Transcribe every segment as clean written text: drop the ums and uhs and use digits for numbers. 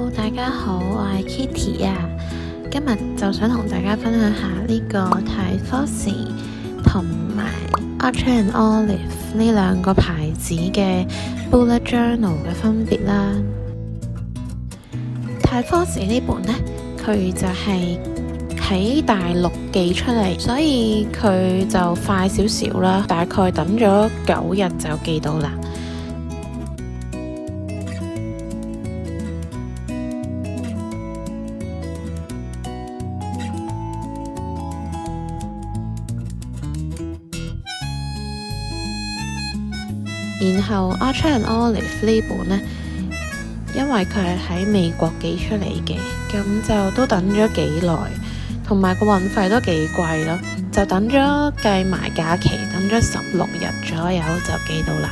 Hello， 大家好，我係 Kitty 啊。今日就想同大家分享下呢個 Typhossi 同埋 Archer & Olive 呢兩個牌子嘅 Bullet Journal 嘅分別啦。Typhossi 呢本呢，佢就係喺大陸寄出嚟，所以佢就快少少啦，大概等咗9日就寄到啦。然後 Archer & Olive 呢本呢，因為佢係喺美國寄出嚟嘅，咁就都等咗幾耐，同埋個運費都幾貴咯，就等咗計埋假期，等咗16日左右就寄到啦。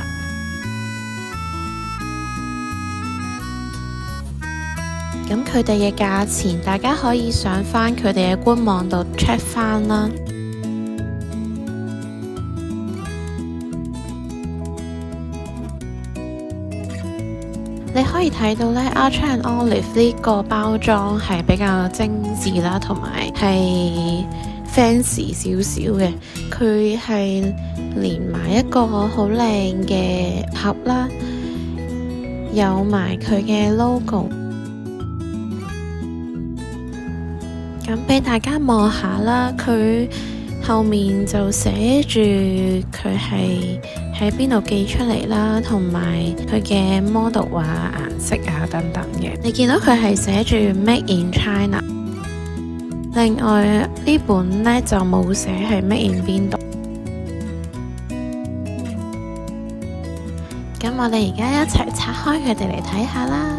咁佢哋嘅價錢，大家可以上返佢哋嘅官網度 check 返啦。你可以睇到呢 Archer & Olive 呢個包裝係比較精緻啦，同埋係 fancy 少少嘅。佢係連埋一個好靚嘅盒啦，有埋佢嘅 logo。咁俾大家望下啦，佢後面就寫住佢係喺邊度寄出嚟啦，同埋佢嘅 model 啊、顏色啊等等嘅。你見到佢係寫住 Made in China。另外呢本呢就冇寫係 Made in 邊度。咁我哋而家一齊拆開佢哋嚟睇下啦。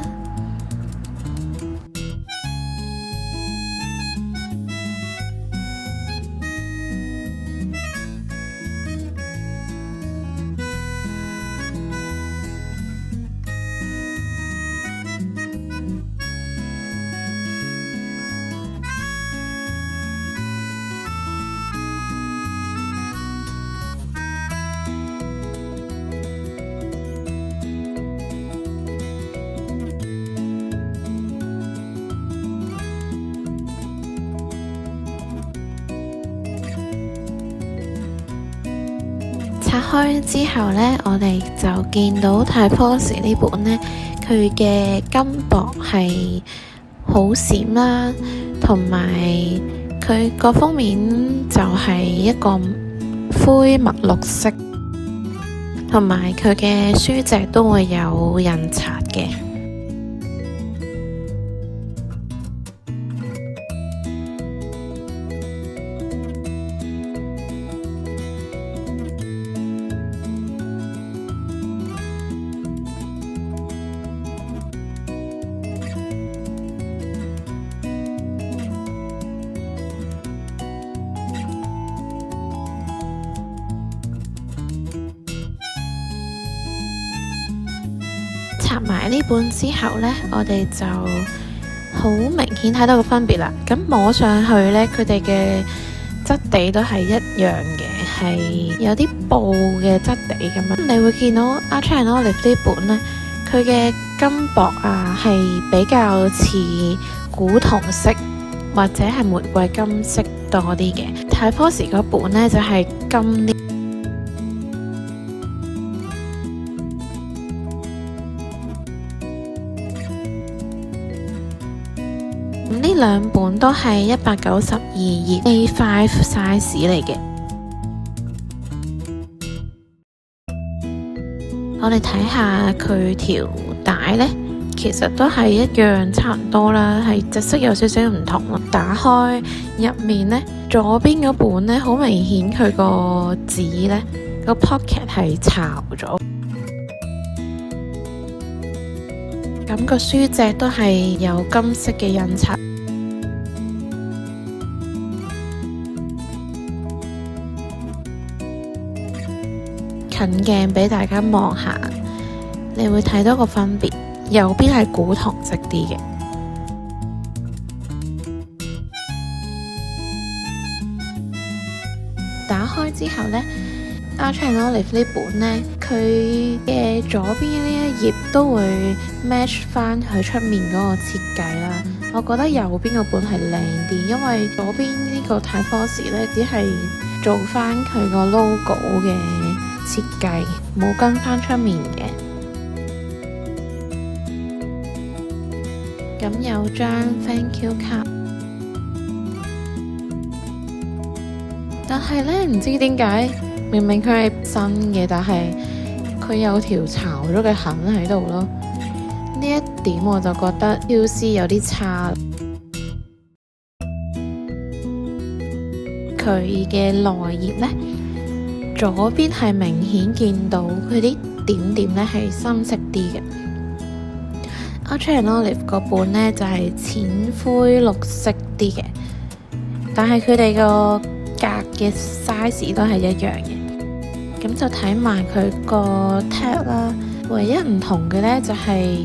拆開之後呢，我哋就見到 Typhossi 呢本呢，佢嘅金箔係好閃啦，同埋佢個封面就係一個灰墨綠色，同埋佢嘅書脊都會有印刷嘅。拆埋呢本之後呢，我哋就好明顯睇到個分別啦。咁摸上去呢，佢哋嘅質地都係一樣嘅，係有啲布嘅質地咁樣。你會見到 Archer & Olive 呢本呢，佢嘅金箔啊係比較似古銅色或者係玫瑰金色多啲嘅。Typhossi 嗰本呢就係金啲。呢兩本都係192頁 A5 size 嚟嘅。我哋睇下佢條帶呢，其實都係一樣差唔多啦，係隻色有少少唔同咯。打開入面呢，左邊嗰本呢，好明顯佢個紙呢，個 pocket 係巢咗。咁個書脊都係有金色嘅印刷。近鏡俾大家望下，你會睇到個分別。右邊係古銅色啲嘅。打開之後呢， Arch and Olive 呢本呢，佢嘅左邊呢一頁都會 match 翻佢出面嗰個設計啦。我覺得右邊個本係靚啲，因為左邊呢個太科時呢，只係做翻佢個 logo 嘅設計，冇跟翻出面嘅。咁有張 thank you 卡，但係呢，唔知點解，明明佢係新嘅，但係佢有條巢咗嘅痕喺度咯。呢一點我就覺得 QC 有啲差。佢嘅內頁呢，左邊係明顯見到佢啲點點呢係深色啲嘅。Arch and Olive 嗰本呢就係淺灰綠色啲嘅，但係佢哋個格嘅 size 都係一樣嘅。咁就睇埋佢個 tag 啦，唯一唔同嘅呢就係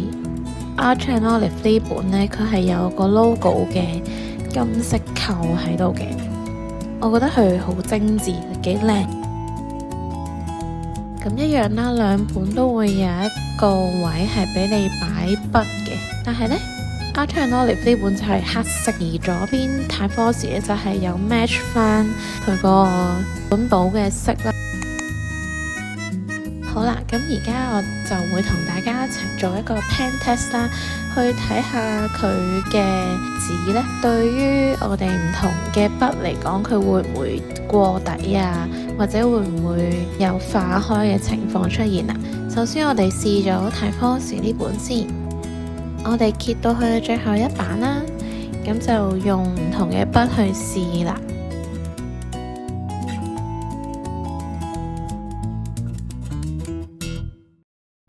Arch and Olive 呢本呢，佢係有個 logo 嘅金色扣喺度嘅，我覺得佢好精緻，幾靚。咁一樣啦，兩本都會有一個位係俾你擺筆嘅，但係呢 Arch and Olive 呢本就係黑色，而左邊太科時咧就係有 match 翻佢個本簿嘅色啦。好啦，咁而家我就會同大家一齊做一個 pen test 啦，去睇下佢嘅紙呢，對於我哋唔同嘅筆嚟講，佢會唔會過底啊，或者會唔會有化開嘅情況出現啊？首先我哋試咗太科時呢本先，我哋揭到去最後一版啦，咁就用唔同嘅筆去試啦。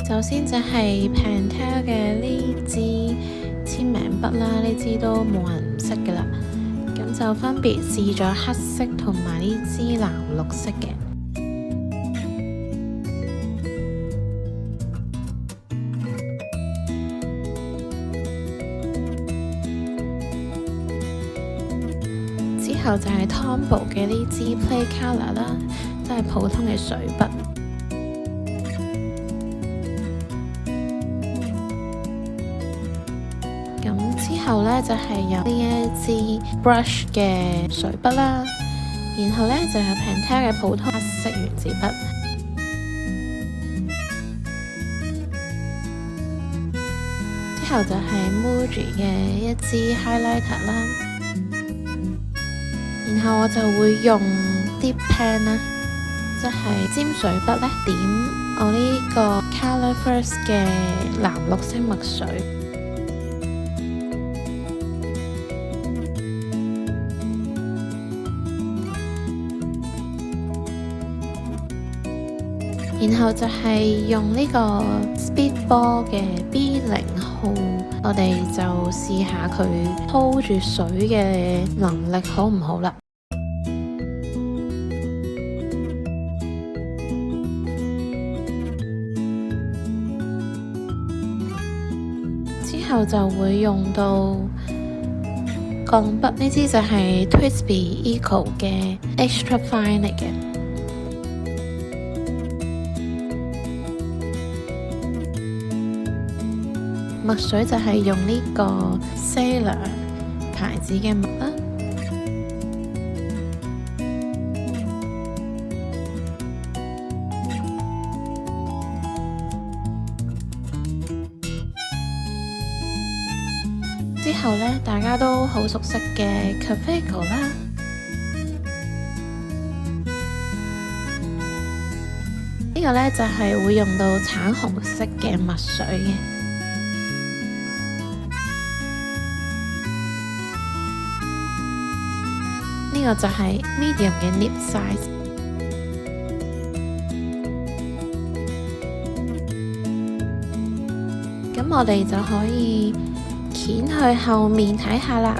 首先就係 Pentel 嘅呢支簽名筆啦，呢支都冇人唔識㗎啦。咁就分別試咗黑色同埋呢支藍綠色嘅。之後就係 Tombow 嘅呢支 Play Color 啦，即係普通嘅水筆。之後呢，就係有呢一支 brush 嘅水筆啦，然後呢，就有 Pentel 嘅普通黑色原子筆，之後就係 Muji 嘅一支 highlighter 啦，然後我就會用 dip pen 啦，即係尖水筆呢，點我呢個 Color First 嘅藍綠色墨水。然後就係用呢個 Speedball 嘅 B0號，我哋就試下佢 hold 住水嘅能力好唔好啦。之後就會用到鋼筆，呢支就係 TWSBI Eco 嘅 Extra Fine 嚟嘅。墨水就係用呢個 Sailor 牌子嘅墨啦，之後呢，大家都好熟悉嘅 Kaweco 啦，呢個呢，就係會用到橙紅色嘅墨水嘅。呢個就係 medium 嘅 nib size， 咁我哋就可以掀去後面睇下啦。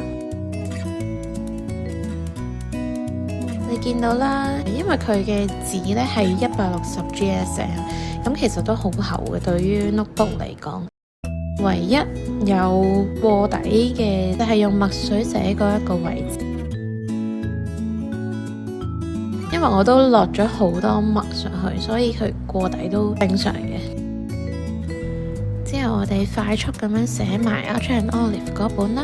你見到啦，因為佢嘅紙呢係160 GSM， 咁其實都好厚嘅，對於 notebook 嚟講。唯一有過底嘅就係用墨水寫嗰一個位置。因為我都落咗好多墨上去，所以佢過底都正常嘅。之後我哋快速咁樣寫埋 Archer and Olive 嗰本啦。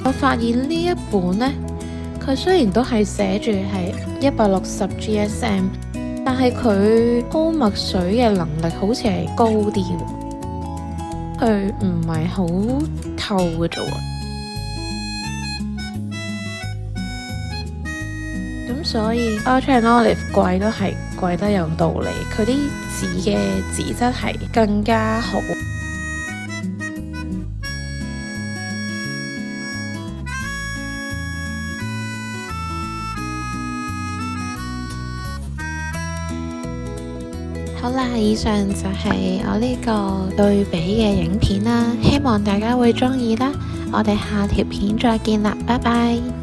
我發現呢一本呢，佢雖然都係寫住係160 GSM， 但係佢鋪墨水嘅能力好似係高啲，佢唔係好透嘅啫喎。咁所以 Archer and Olive 貴都係貴得有道理，佢啲紙嘅紙質係更加好。好啦，以上就係我呢個對比嘅影片啦，希望大家會鍾意啦。我哋下條片再見啦，拜拜。